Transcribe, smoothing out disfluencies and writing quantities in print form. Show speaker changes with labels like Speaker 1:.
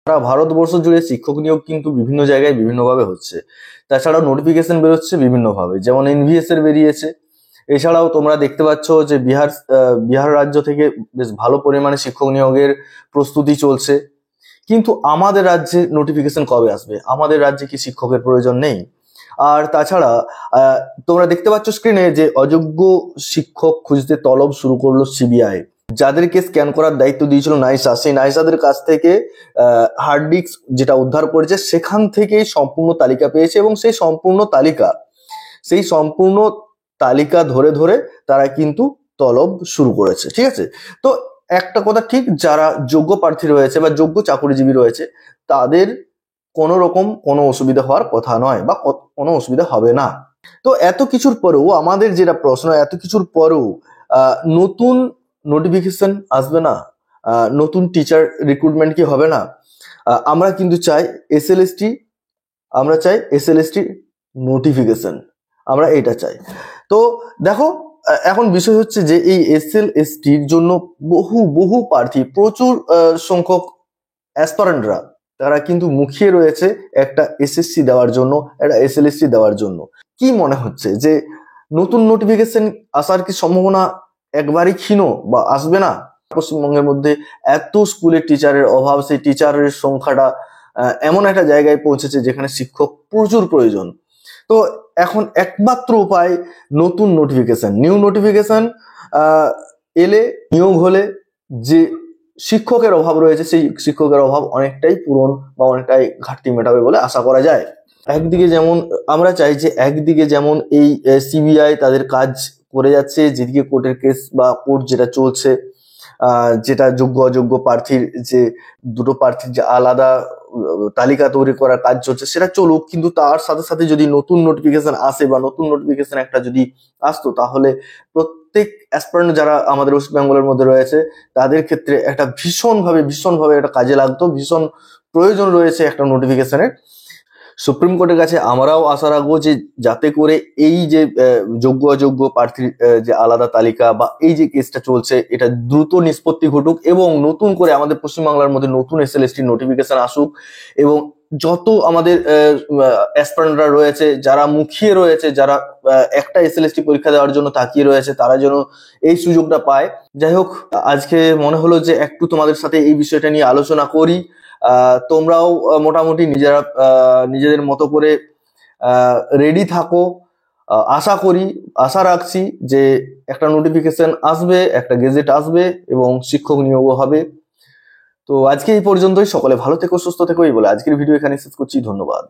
Speaker 1: সারা ভারতবর্ষ জুড়ে শিক্ষক নিয়োগ কিন্তু বিভিন্ন জায়গায় বিভিন্নভাবে হচ্ছে। তাছাড়াও নোটিফিকেশন বেরোচ্ছে বিভিন্নভাবে, যেমন এনভিএস এর বেরিয়েছে। এছাড়াও তোমরা দেখতে পাচ্ছ যে বিহার রাজ্য থেকে বেশ ভালো পরিমাণে শিক্ষক নিয়োগের প্রস্তুতি চলছে। কিন্তু আমাদের রাজ্যে নোটিফিকেশন কবে আসবে? আমাদের রাজ্যে কি শিক্ষকের প্রয়োজন নেই? আর তাছাড়া তোমরা দেখতে পাচ্ছ স্ক্রিনে যে অযোগ্য শিক্ষক খুঁজতে তলব শুরু করলো সিবিআই। যাদেরকে স্ক্যান করার দায়িত্ব দিয়েছিল নাইসা, সেই নাইসাদের কাছ থেকে হার্ড ডিস্ক যেটা উদ্ধার করেছে সেখান থেকেই সম্পূর্ণ তালিকা পেয়েছে, এবং সেই সম্পূর্ণ তালিকা ধরে ধরে তারা কিন্তু তলব শুরু করেছে। ঠিক আছে, তো একটা কথা ঠিক, যারা যোগ্য প্রার্থী রয়েছে বা যোগ্য চাকরিজীবী রয়েছে তাদের কোনো রকম কোনো অসুবিধা হওয়ার কথা নয়, বা কোনো অসুবিধা হবে না। তো এত কিছুর পরেও আমাদের যেটা প্রশ্ন, এত কিছুর পরেও নতুন নোটিফিকেশন আসবে না? নতুন টিচার রিক্রুটমেন্ট কি হবে না? আমরা কিন্তু চাই এসএলএসটি নোটিফিকেশন, আমরা এটা চাই। তো দেখো, এখন বিষয় হচ্ছে যে এই এসএলএসটির জন্য বহু প্রার্থী, প্রচুর সংখ্যক অ্যাসপারেন্টরা তারা কিন্তু মুখিয়ে রয়েছে একটা এসএসসি দেওয়ার জন্য, একটা এসএলএসটি দেওয়ার জন্য। কি মনে হচ্ছে যে নতুন নোটিফিকেশন আসার কি সম্ভাবনা একবারই ক্ষীণ, বা আসবে না? পশ্চিমবঙ্গের মধ্যে এত স্কুলের টিচারের অভাব, সেই টিচারের সংখ্যাটা এমন একটা জায়গায় পৌঁছেছে যেখানে শিক্ষক প্রচুর প্রয়োজন। তো এখন একমাত্র উপায় নতুন নোটিফিকেশন, নিউ নোটিফিকেশন এলে, নিয়োগ হলে যে শিক্ষকের অভাব রয়েছে সেই শিক্ষকের অভাব অনেকটাই পূরণ বা অনেকটাই ঘাটতি মেটাবে বলে আশা করা যায়। একদিকে যেমন আমরা চাই যে একদিকে যেমন এই সিবিআই তাদের কাজ করে যাচ্ছে, যেদিকে কোর্টের কেস বা কোর্ট যেটা চলছে, যেটা যোগ্য অযোগ্য প্রার্থীর যে দুটো প্রার্থীর যে আলাদা তালিকা তৈরি করার কাজ চলছে সেটা চলুক, কিন্তু তার সাথে সাথে যদি নতুন নোটিফিকেশন আসে বা নতুন নোটিফিকেশন একটা যদি আসতো, তাহলে প্রত্যেক অ্যাসপারেন্ট যারা আমাদের ওয়েস্ট বেঙ্গলের মধ্যে রয়েছে তাদের ক্ষেত্রে একটা ভীষণভাবে একটা কাজে লাগতো, ভীষণ প্রয়োজন রয়েছে একটা নোটিফিকেশনের। সুপ্রিম কোর্টের কাছে আমরাও আশা রাখবো যে যাতে করে এই যে যোগ্য অযোগ্য প্রার্থীর যে আলাদা তালিকা বা এই যে কেসটা চলছে এটা দ্রুত নিষ্পত্তি ঘটুক, এবং নতুন করে আমাদের পশ্চিমবাংলার মধ্যে নতুন এসএলএসটি নোটিফিকেশন আসুক, এবং যত আমাদের অ্যাসপারেন্টরা রয়েছে যারা মুখিয়ে রয়েছে, যারা একটা এসএলএসটি পরীক্ষা দেওয়ার জন্য তাকিয়ে রয়েছে, তারা যেন এই সুযোগটা পায়। যাই হোক, আজকে মনে হলো যে একটু তোমাদের সাথে এই বিষয়টা নিয়ে আলোচনা করি। তোমরাও মোটামুটি নিজেদের মতো করে রেডি থাকো। আশা রাখছি যে একটা নোটিফিকেশন আসবে, একটা গেজেট আসবে, এবং শিক্ষক নিয়োগও হবে। তো আজকে এই পর্যন্তই। সকলে ভালো থেকো, সুস্থ থেকো এই বলে আজকের ভিডিও এখানে শেষ করছি। ধন্যবাদ।